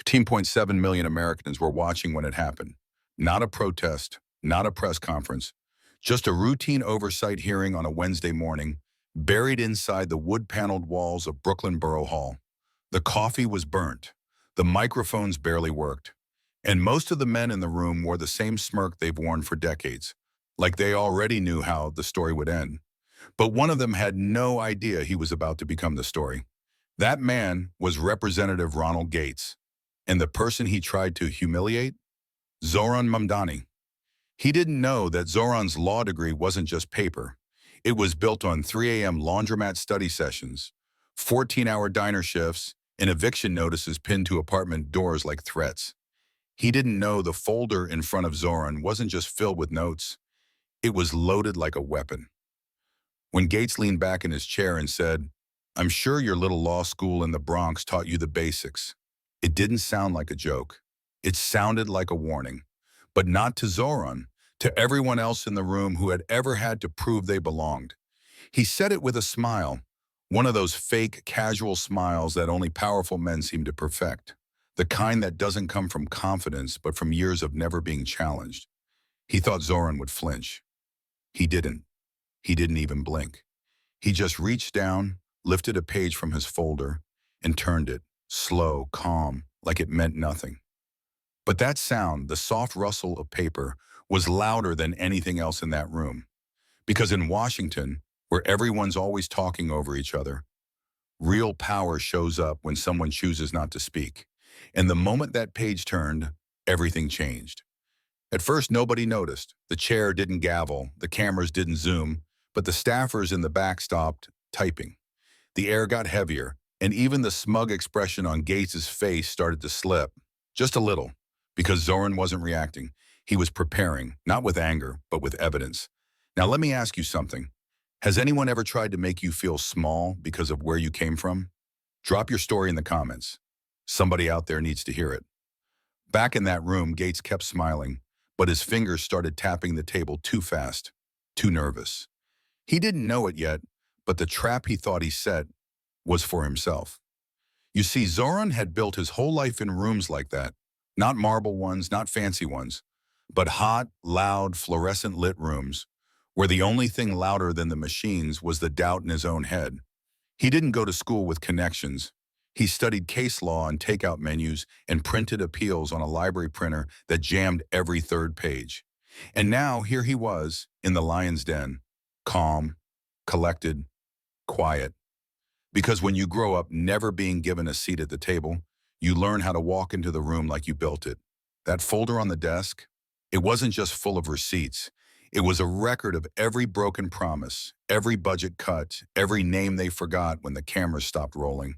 15.7 million Americans were watching when it happened. Not a protest, not a press conference, just a routine oversight hearing on a Wednesday morning, buried inside the wood-paneled walls of Brooklyn Borough Hall. The coffee was burnt, the microphones barely worked, and most of the men in the room wore the same smirk they've worn for decades, like they already knew how the story would end. But one of them had no idea he was about to become the story. That man was Representative Ronald Gates, and the person he tried to humiliate? Zohran Mamdani. He didn't know that Zohran's law degree wasn't just paper. It was built on 3 a.m. laundromat study sessions, 14-hour diner shifts, and eviction notices pinned to apartment doors like threats. He didn't know the folder in front of Zohran wasn't just filled with notes. It was loaded like a weapon. When Gates leaned back in his chair and said, "I'm sure your little law school in the Bronx taught you the basics," it didn't sound like a joke. It sounded like a warning. But not to Zohran, to everyone else in the room who had ever had to prove they belonged. He said it with a smile, one of those fake, casual smiles that only powerful men seem to perfect, the kind that doesn't come from confidence but from years of never being challenged. He thought Zohran would flinch. He didn't. He didn't even blink. He just reached down, lifted a page from his folder, and turned it, slow, calm, like it meant nothing. But that sound, the soft rustle of paper, was louder than anything else in that room. Because in Washington, where everyone's always talking over each other, real power shows up when someone chooses not to speak. And the moment that page turned, everything changed. At first, nobody noticed. The chair didn't gavel, the cameras didn't zoom, but the staffers in the back stopped typing. The air got heavier, and even the smug expression on Gates's face started to slip, just a little, because Zohran wasn't reacting. He was preparing, not with anger, but with evidence. Now let me ask you something. Has anyone ever tried to make you feel small because of where you came from? Drop your story in the comments. Somebody out there needs to hear it. Back in that room, Gates kept smiling, but his fingers started tapping the table too fast, too nervous. He didn't know it yet, but the trap he thought he set was for himself. You see, Zohran had built his whole life in rooms like that, not marble ones, not fancy ones, but hot, loud, fluorescent-lit rooms, where the only thing louder than the machines was the doubt in his own head. He didn't go to school with connections. He studied case law and takeout menus and printed appeals on a library printer that jammed every third page. And now here he was in the lion's den, calm, collected, quiet. Because when you grow up never being given a seat at the table, you learn how to walk into the room like you built it. That folder on the desk, it wasn't just full of receipts. It was a record of every broken promise, every budget cut, every name they forgot when the cameras stopped rolling.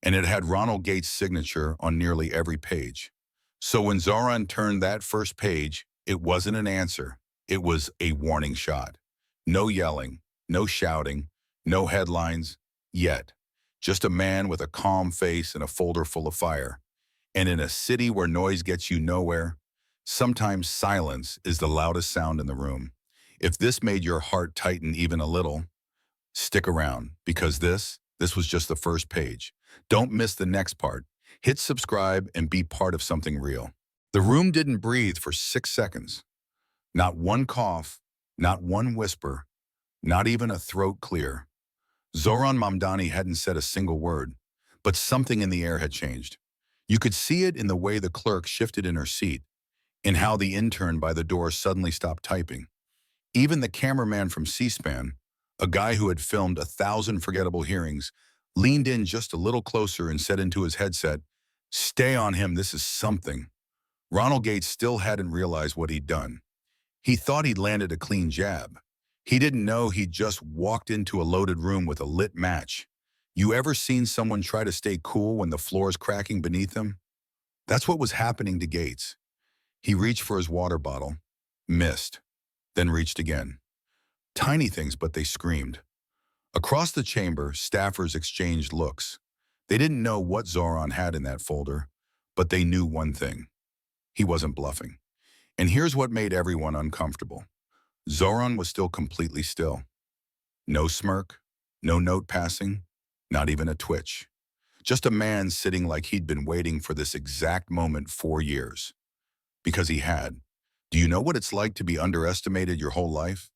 And it had Ronald Gates' signature on nearly every page. So when Zohran turned that first page, it wasn't an answer. It was a warning shot. No yelling, no shouting, no headlines, yet. Just a man with a calm face and a folder full of fire. And in a city where noise gets you nowhere, sometimes silence is the loudest sound in the room. If this made your heart tighten even a little, stick around, because this was just the first page. Don't miss the next part. Hit subscribe and be part of something real. The room didn't breathe for 6 seconds. Not one cough, not one whisper, not even a throat clear. Zohran Mamdani hadn't said a single word, but something in the air had changed. You could see it in the way the clerk shifted in her seat, in how the intern by the door suddenly stopped typing. Even the cameraman from C-SPAN, a guy who had filmed 1,000 forgettable hearings, leaned in just a little closer and said into his headset, "Stay on him, this is something." Ronald Gates still hadn't realized what he'd done. He thought he'd landed a clean jab. He didn't know he'd just walked into a loaded room with a lit match. You ever seen someone try to stay cool when the floor is cracking beneath them? That's what was happening to Gates. He reached for his water bottle, missed, then reached again. Tiny things, but they screamed. Across the chamber, staffers exchanged looks. They didn't know what Zohran had in that folder, but they knew one thing. He wasn't bluffing. And here's what made everyone uncomfortable. Zohran was still completely still. No smirk, no note passing, not even a twitch. Just a man sitting like he'd been waiting for this exact moment 4 years. Because he had. Do you know what it's like to be underestimated your whole life?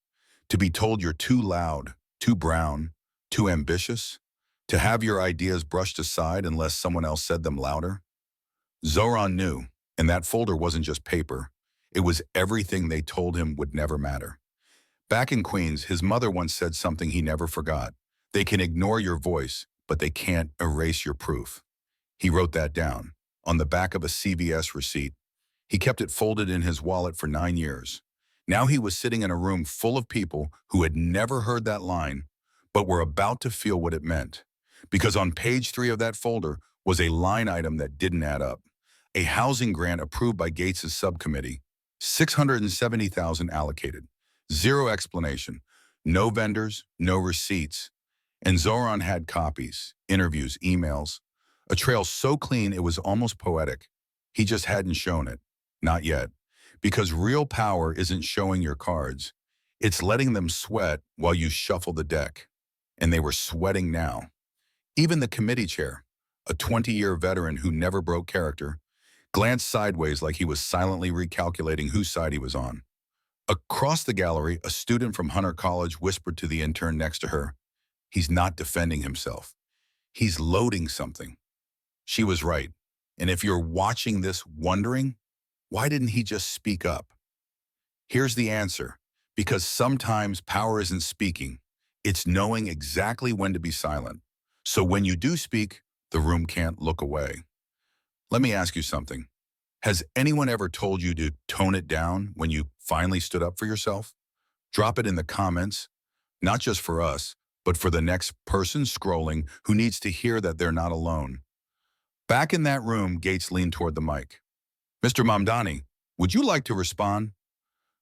To be told you're too loud, too brown, too ambitious? To have your ideas brushed aside unless someone else said them louder? Zohran knew, and that folder wasn't just paper. It was everything they told him would never matter. Back in Queens, his mother once said something he never forgot. They can ignore your voice, but they can't erase your proof. He wrote that down, on the back of a CVS receipt. He kept it folded in his wallet for 9 years. Now he was sitting in a room full of people who had never heard that line, but were about to feel what it meant. Because on page 3 of that folder was a line item that didn't add up. A housing grant approved by Gates' subcommittee, $670,000 allocated. Zero explanation, no vendors, no receipts. And Zohran had copies, interviews, emails, a trail so clean it was almost poetic. He just hadn't shown it. Not yet. Because real power isn't showing your cards. It's letting them sweat while you shuffle the deck. And they were sweating now. Even the committee chair, a 20-year veteran who never broke character, glanced sideways like he was silently recalculating whose side he was on. Across the gallery, a student from Hunter College whispered to the intern next to her, "He's not defending himself. He's loading something." She was right. And if you're watching this wondering, why didn't he just speak up? Here's the answer. Because sometimes power isn't speaking. It's knowing exactly when to be silent. So when you do speak, the room can't look away. Let me ask you something. Has anyone ever told you to tone it down when you finally stood up for yourself? Drop it in the comments, not just for us, but for the next person scrolling who needs to hear that they're not alone. Back in that room, Gates leaned toward the mic. "Mr. Mamdani, would you like to respond?"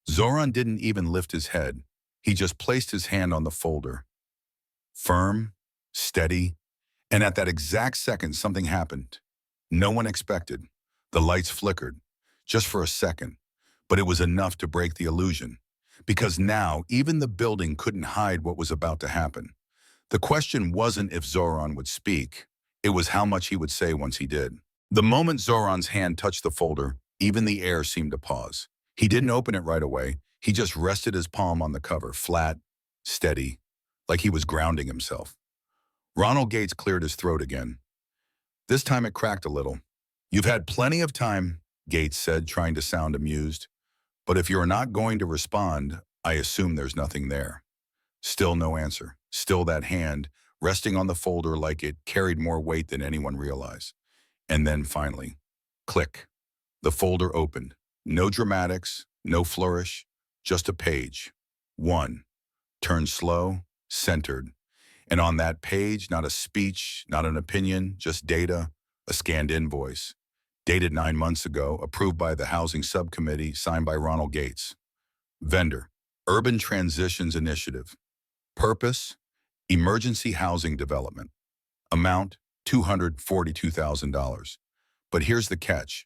Zohran didn't even lift his head. He just placed his hand on the folder. Firm, steady, and at that exact second, something happened. No one expected. The lights flickered, just for a second, but it was enough to break the illusion. Because now, even the building couldn't hide what was about to happen. The question wasn't if Zohran would speak. It was how much he would say once he did. The moment Zohran's hand touched the folder, even the air seemed to pause. He didn't open it right away. He just rested his palm on the cover, flat, steady, like he was grounding himself. Ronald Gates cleared his throat again. This time it cracked a little. "You've had plenty of time," Gates said, trying to sound amused. "But if you're not going to respond, I assume there's nothing there." Still no answer. Still that hand, resting on the folder like it carried more weight than anyone realized. And then finally, click. The folder opened. No dramatics, no flourish, just a page. One. Turned slow, centered. And on that page, not a speech, not an opinion, just data, a scanned invoice. Dated 9 months ago, approved by the Housing Subcommittee, signed by Ronald Gates. Vendor, Urban Transitions Initiative. Purpose, Emergency Housing Development. Amount, $242,000. But here's the catch.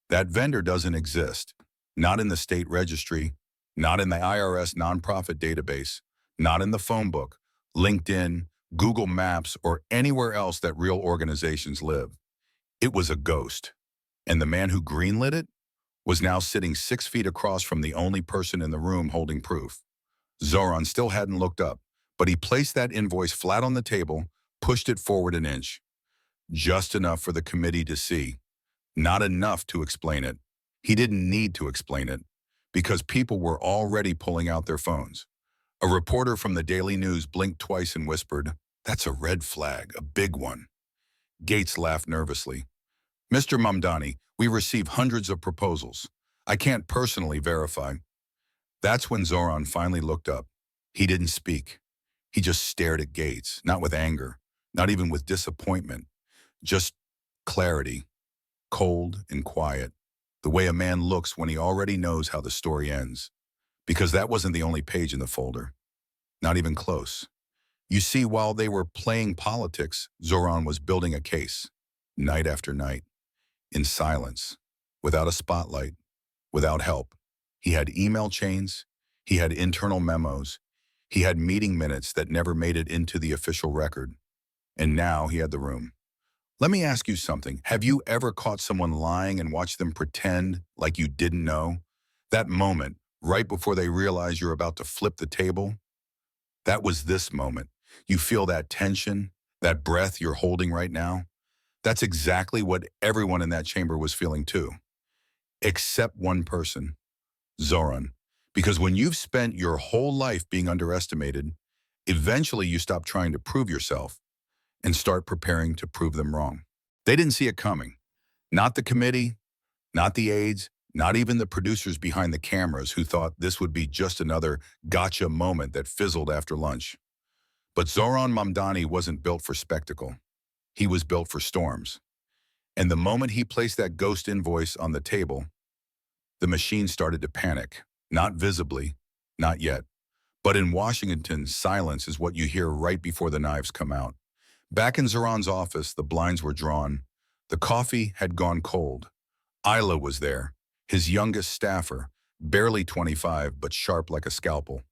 That vendor doesn't exist. Not in the state registry, not in the IRS nonprofit database, not in the phone book, LinkedIn, Google Maps, or anywhere else that real organizations live. It was a ghost. And the man who greenlit it was now sitting 6 feet across from the only person in the room holding proof. Zohran still hadn't looked up, but he placed that invoice flat on the table, pushed it forward an inch. Just enough for the committee to see. Not enough to explain it. He didn't need to explain it, because people were already pulling out their phones. A reporter from the Daily News blinked twice and whispered, "That's a red flag, a big one." Gates laughed nervously. "Mr. Mamdani, we receive hundreds of proposals. I can't personally verify." That's when Zohran finally looked up. He didn't speak. He just stared at Gates, not with anger, not even with disappointment, just clarity, cold and quiet, the way a man looks when he already knows how the story ends. Because that wasn't the only page in the folder. Not even close. You see, while they were playing politics, Zohran was building a case, night after night, in silence, without a spotlight, without help. He had email chains, he had internal memos, he had meeting minutes that never made it into the official record. And now he had the room. Let me ask you something. Have you ever caught someone lying and watched them pretend like you didn't know? That moment, right before they realize you're about to flip the table, that was this moment. You feel that tension, that breath you're holding right now? That's exactly what everyone in that chamber was feeling too, except one person, Zoran. Because when you've spent your whole life being underestimated, eventually you stop trying to prove yourself and start preparing to prove them wrong. They didn't see it coming. Not the committee, not the aides, not even the producers behind the cameras who thought this would be just another gotcha moment that fizzled after lunch. But Zohran Mamdani wasn't built for spectacle. He was built for storms. And the moment he placed that ghost invoice on the table, the machine started to panic. Not visibly, not yet. But in Washington, silence is what you hear right before the knives come out. Back in Zohran's office, the blinds were drawn. The coffee had gone cold. Isla was there, his youngest staffer, barely 25 but sharp like a scalpel.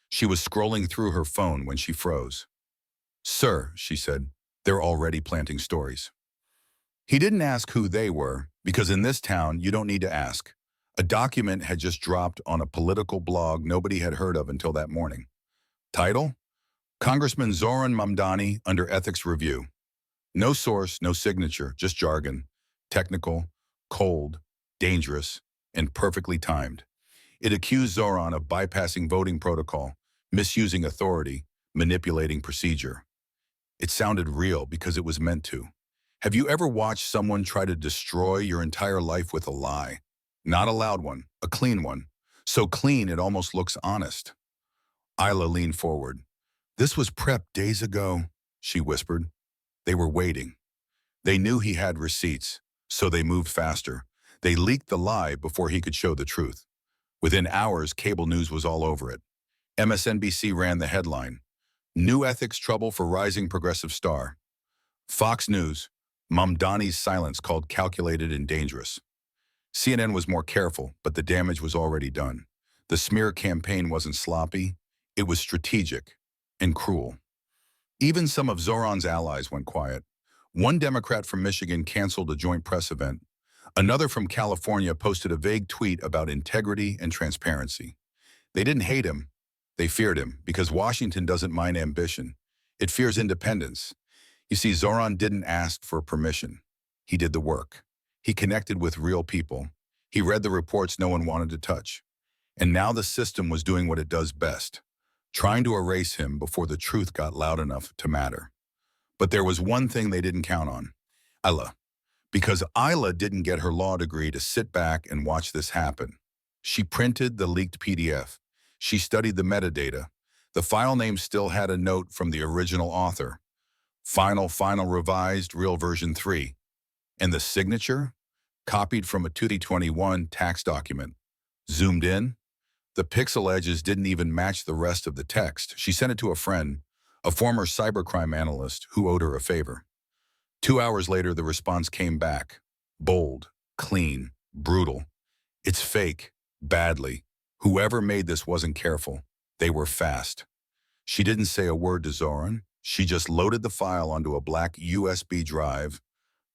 She was scrolling through her phone when she froze. "Sir," she said, "they're already planting stories." He didn't ask who they were, because in this town you don't need to ask. A document had just dropped on a political blog nobody had heard of until that morning. Title? Congressman Zohran Mamdani under ethics review. No source, no signature, just jargon. Technical, cold, dangerous, and perfectly timed. It accused Zohran of bypassing voting protocol, misusing authority, manipulating procedure. It sounded real because it was meant to. Have you ever watched someone try to destroy your entire life with a lie? Not a loud one, a clean one. So clean it almost looks honest. Isla leaned forward. "This was prepped days ago," she whispered. They were waiting. They knew he had receipts, so they moved faster. They leaked the lie before he could show the truth. Within hours, cable news was all over it. MSNBC ran the headline, "New ethics trouble for rising progressive star." Fox News, Mamdani's silence called calculated and dangerous. CNN was more careful, but the damage was already done. The smear campaign wasn't sloppy, it was strategic and cruel. Even some of Zohran's allies went quiet. One Democrat from Michigan canceled a joint press event. Another from California posted a vague tweet about integrity and transparency. They didn't hate him, they feared him, because Washington doesn't mind ambition. It fears independence. You see, Zohran didn't ask for permission. He did the work. He connected with real people. He read the reports no one wanted to touch. And now the system was doing what it does best, trying to erase him before the truth got loud enough to matter. But there was one thing they didn't count on, Isla. Because Isla didn't get her law degree to sit back and watch this happen. She printed the leaked PDF. She studied the metadata. The file name still had a note from the original author. Final, revised, real version 3. And the signature? Copied from a 2021 tax document. Zoomed in? The pixel edges didn't even match the rest of the text. She sent it to a friend, a former cybercrime analyst who owed her a favor. 2 hours later, the response came back. Bold, clean, brutal. "It's fake, badly. Whoever made this wasn't careful. They were fast." She didn't say a word to Zohran. She just loaded the file onto a black USB drive,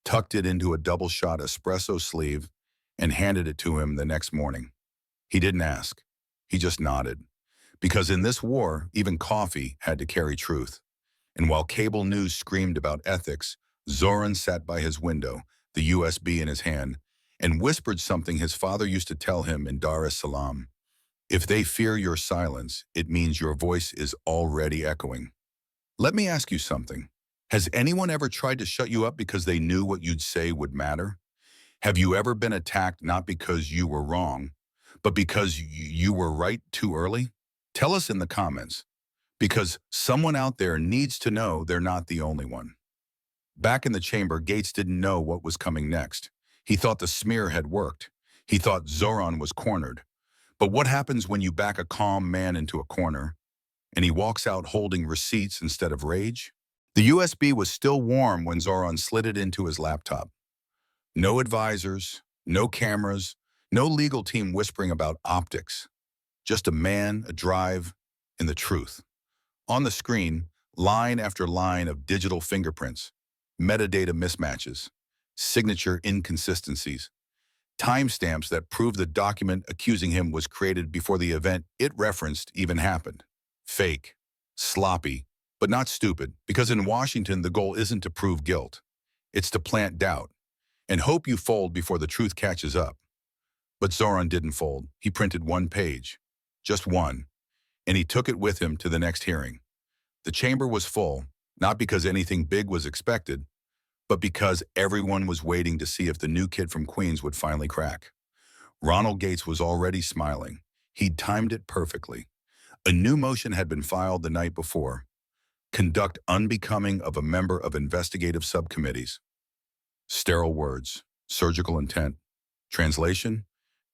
tucked it into a double-shot espresso sleeve, and handed it to him the next morning. He didn't ask. He just nodded. Because in this war, even coffee had to carry truth. And while cable news screamed about ethics, Zohran sat by his window, the USB in his hand, and whispered something his father used to tell him in Dar es Salaam. "If they fear your silence, it means your voice is already echoing." Let me ask you something. Has anyone ever tried to shut you up because they knew what you'd say would matter? Have you ever been attacked not because you were wrong, but because you were right too early? Tell us in the comments, because someone out there needs to know they're not the only one. Back in the chamber, Gates didn't know what was coming next. He thought the smear had worked. He thought Zohran was cornered. But what happens when you back a calm man into a corner, and he walks out holding receipts instead of rage? The USB was still warm when Zohran slid it into his laptop. No advisors, no cameras, no legal team whispering about optics. Just a man, a drive, and the truth. On the screen, line after line of digital fingerprints. metadata mismatches, signature inconsistencies, timestamps that prove the document accusing him was created before the event it referenced even happened. Fake, sloppy, but not stupid, because in Washington the goal isn't to prove guilt. It's to plant doubt and hope you fold before the truth catches up. But Zohran didn't fold. He printed one page, just one, and he took it with him to the next hearing. The chamber was full, not because anything big was expected, but because everyone was waiting to see if the new kid from Queens would finally crack. Ronald Gates was already smiling. He'd timed it perfectly. A new motion had been filed the night before. Conduct unbecoming of a member of investigative subcommittees. Sterile words, surgical intent. Translation: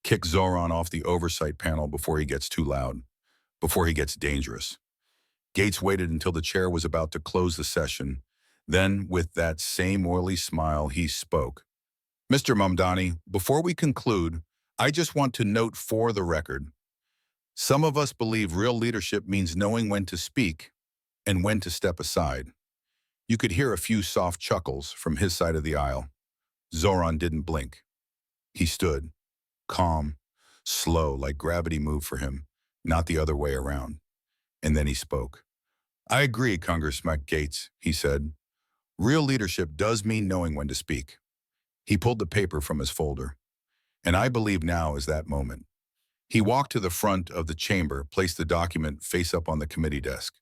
kick Zohran off the oversight panel before he gets too loud, before he gets dangerous. Gates waited until the chair was about to close the session. Then, with that same oily smile, he spoke. Mr. Mamdani, before we conclude, I just want to note for the record, some of us believe real leadership means knowing when to speak and when to step aside. You could hear a few soft chuckles from his side of the aisle. Zohran didn't blink. He stood, calm, slow, like gravity moved for him, not the other way around. And then he spoke. I agree, Congressman Gates, he said. Real leadership does mean knowing when to speak. He pulled the paper from his folder. And I believe now is that moment. He walked to the front of the chamber, placed the document face up on the committee desk.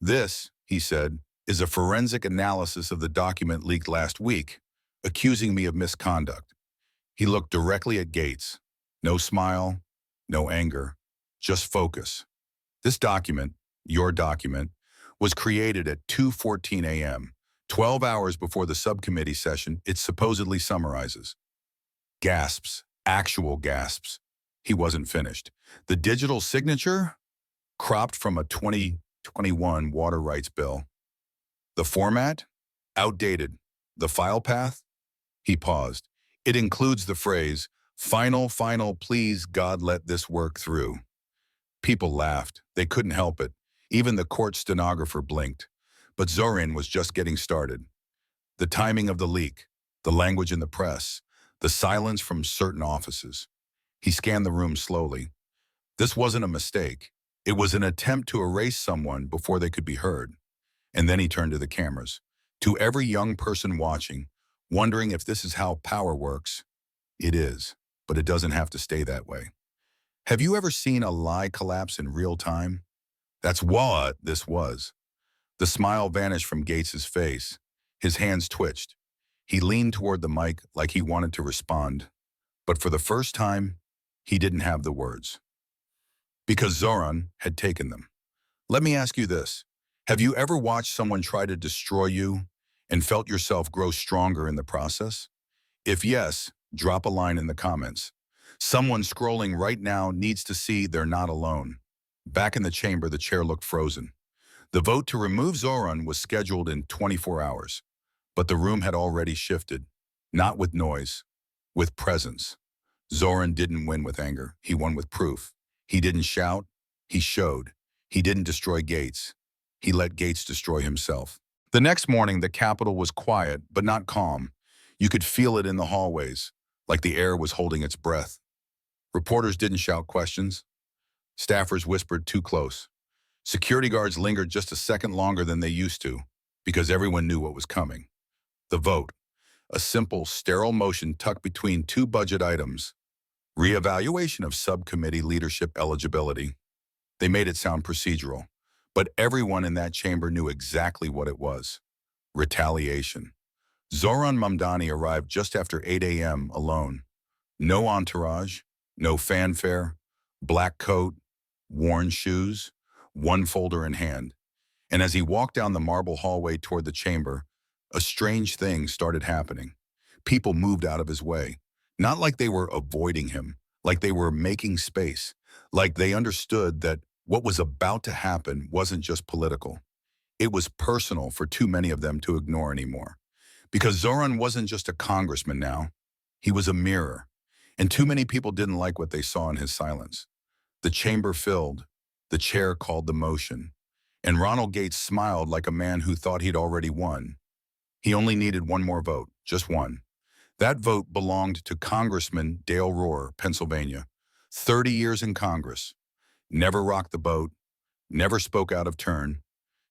This, he said, is a forensic analysis of the document leaked last week, accusing me of misconduct. He looked directly at Gates. No smile, no anger, just focus. This document, your document, was created at 2:14 a.m., 12 hours before the subcommittee session it supposedly summarizes. Gasps, actual gasps. He wasn't finished. The digital signature? Cropped from a 2021 water rights bill. The format? Outdated. The file path? He paused. It includes the phrase, final, please God let this work through. People laughed. They couldn't help it. Even the court stenographer blinked. But Zohran was just getting started. The timing of the leak, the language in the press, the silence from certain offices. He scanned the room slowly. This wasn't a mistake. It was an attempt to erase someone before they could be heard. And then he turned to the cameras. To every young person watching, wondering if this is how power works, it is, but it doesn't have to stay that way. Have you ever seen a lie collapse in real time? That's what this was. The smile vanished from Gates's face. His hands twitched. He leaned toward the mic like he wanted to respond. But for the first time, he didn't have the words. Because Zohran had taken them. Let me ask you this. Have you ever watched someone try to destroy you and felt yourself grow stronger in the process? If yes, drop a line in the comments. Someone scrolling right now needs to see they're not alone. Back in the chamber, the chair looked frozen. The vote to remove Zohran was scheduled in 24 hours, but the room had already shifted, not with noise, with presence. Zohran didn't win with anger. He won with proof. He didn't shout. He showed. He didn't destroy Gates. He let Gates destroy himself. The next morning, the Capitol was quiet, but not calm. You could feel it in the hallways, like the air was holding its breath. Reporters didn't shout questions. Staffers whispered too close. Security guards lingered just a second longer than they used to, because everyone knew what was coming. The vote, a simple, sterile motion tucked between two budget items. Reevaluation of subcommittee leadership eligibility. They made it sound procedural, but everyone in that chamber knew exactly what it was. Retaliation. Zohran Mamdani arrived just after 8 a.m. alone. No entourage, no fanfare, black coat, worn shoes, one folder in hand. And as he walked down the marble hallway toward the chamber, a strange thing started happening. People moved out of his way. Not like they were avoiding him, like they were making space, like they understood that what was about to happen wasn't just political. It was personal for too many of them to ignore anymore. Because Zohran wasn't just a congressman now. He was a mirror. And too many people didn't like what they saw in his silence. The chamber filled. The chair called the motion. And Ronald Gates smiled like a man who thought he'd already won. He only needed one more vote, just one. That vote belonged to Congressman Dale Rohr, Pennsylvania. 30 years in Congress. Never rocked the boat, never spoke out of turn,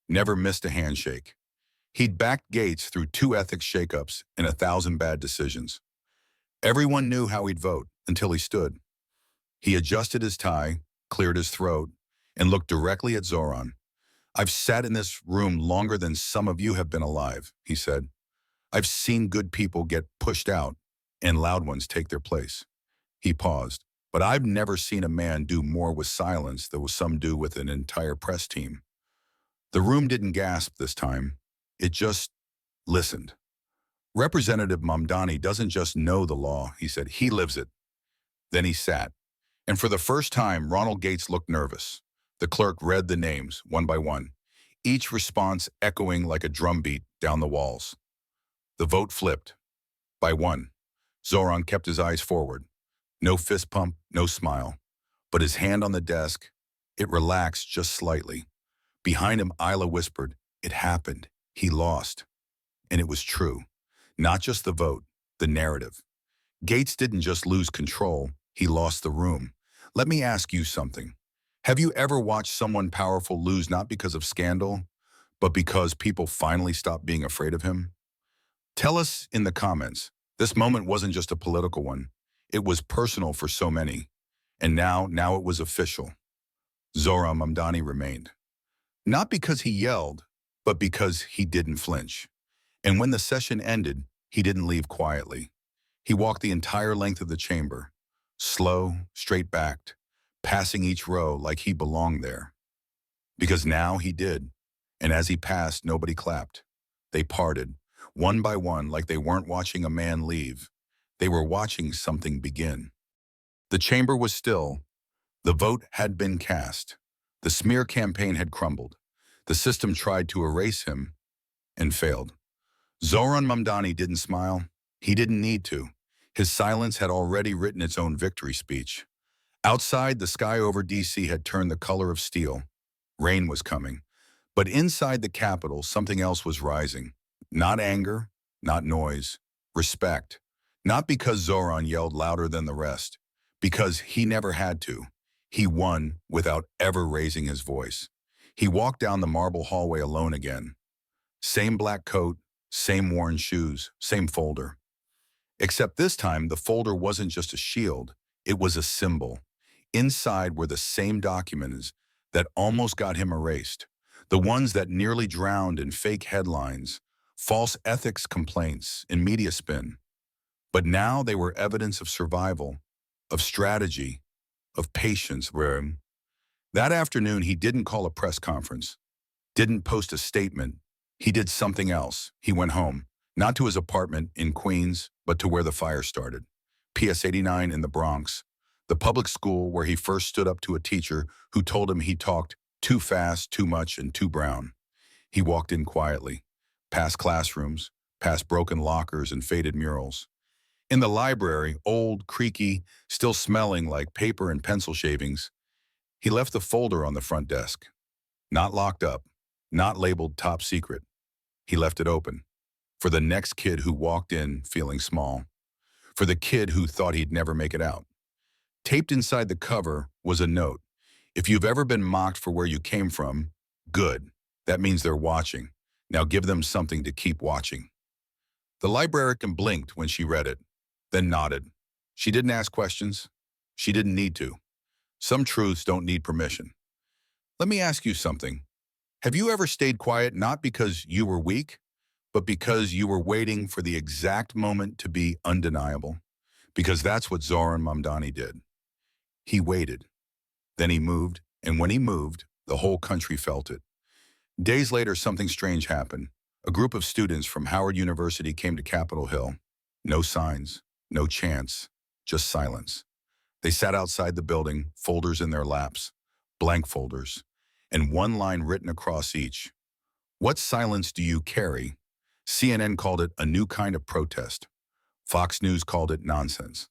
never missed a handshake. He'd backed Gates through 2 ethics shakeups and 1,000 bad decisions. Everyone knew how he'd vote until he stood. He adjusted his tie, cleared his throat, and looked directly at Zohran. "I've sat in this room longer than some of you have been alive," he said. "I've seen good people get pushed out and loud ones take their place." He paused. "But I've never seen a man do more with silence than some do with an entire press team." The room didn't gasp this time. It just listened. "Representative Mamdani doesn't just know the law," he said. "He lives it." Then he sat. And for the first time, Ronald Gates looked nervous. The clerk read the names, one by one, each response echoing like a drumbeat down the walls. The vote flipped. By one. Zohran kept his eyes forward. No fist pump, no smile. But his hand on the desk, it relaxed just slightly. Behind him, Isla whispered, "It happened. He lost." And it was true. Not just the vote, the narrative. Gates didn't just lose control, he lost the room. Let me ask you something. Have you ever watched someone powerful lose not because of scandal, but because people finally stopped being afraid of him? Tell us in the comments. This moment wasn't just a political one. It was personal for so many. And now it was official. Zohran Mamdani remained. Not because he yelled, but because he didn't flinch. And when the session ended, he didn't leave quietly. He walked the entire length of the chamber, slow, straight-backed, passing each row like he belonged there. Because now he did. And as he passed, nobody clapped. They parted, one by one, like they weren't watching a man leave. They were watching something begin. The chamber was still. The vote had been cast. The smear campaign had crumbled. The system tried to erase him and failed. Zohran Mamdani didn't smile. He didn't need to. His silence had already written its own victory speech. Outside, the sky over D.C. had turned the color of steel. Rain was coming. But inside the Capitol, something else was rising. Not anger, not noise, respect. Not because Zohran yelled louder than the rest, because he never had to. He won without ever raising his voice. He walked down the marble hallway alone again. Same black coat, same worn shoes, same folder. Except this time, the folder wasn't just a shield, it was a symbol. Inside were the same documents that almost got him erased. The ones that nearly drowned in fake headlines, false ethics complaints, and media spin. But now they were evidence of survival, of strategy, of patience. That afternoon, he didn't call a press conference, didn't post a statement. He did something else. He went home, not to his apartment in Queens, but to where the fire started. PS 89 in the Bronx, the public school where he first stood up to a teacher who told him he talked too fast, too much, and too brown. He walked in quietly, past classrooms, past broken lockers and faded murals. In the library, old, creaky, still smelling like paper and pencil shavings, he left the folder on the front desk. Not locked up, not labeled top secret. He left it open. For the next kid who walked in feeling small. For the kid who thought he'd never make it out. Taped inside the cover was a note. If you've ever been mocked for where you came from, good. That means they're watching. Now give them something to keep watching. The librarian blinked when she read it, then nodded. She didn't ask questions. She didn't need to. Some truths don't need permission. Let me ask you something. Have you ever stayed quiet not because you were weak, but because you were waiting for the exact moment to be undeniable? Because that's what Zohran Mamdani did. He waited. Then he moved, and when he moved, the whole country felt it. Days later, something strange happened. A group of students from Howard University came to Capitol Hill. No signs, no chants, just silence. They sat outside the building, folders in their laps, blank folders, and one line written across each. What silence do you carry? CNN called it a new kind of protest. Fox News called it nonsense.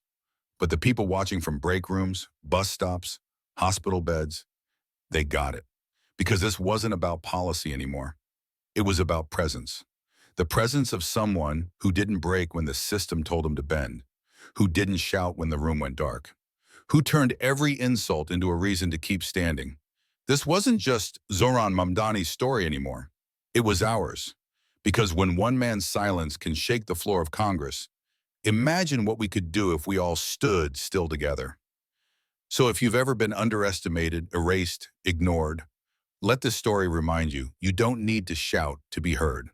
But the people watching from break rooms, bus stops, hospital beds, they got it. Because this wasn't about policy anymore. It was about presence. The presence of someone who didn't break when the system told him to bend, who didn't shout when the room went dark, who turned every insult into a reason to keep standing. This wasn't just Zohran Mamdani's story anymore. It was ours. Because when one man's silence can shake the floor of Congress, imagine what we could do if we all stood still together. So if you've ever been underestimated, erased, ignored, let this story remind you, you don't need to shout to be heard.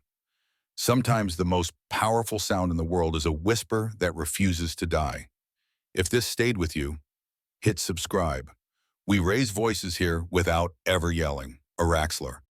Sometimes the most powerful sound in the world is a whisper that refuses to die. If this stayed with you, hit subscribe. We raise voices here without ever yelling. Araxler.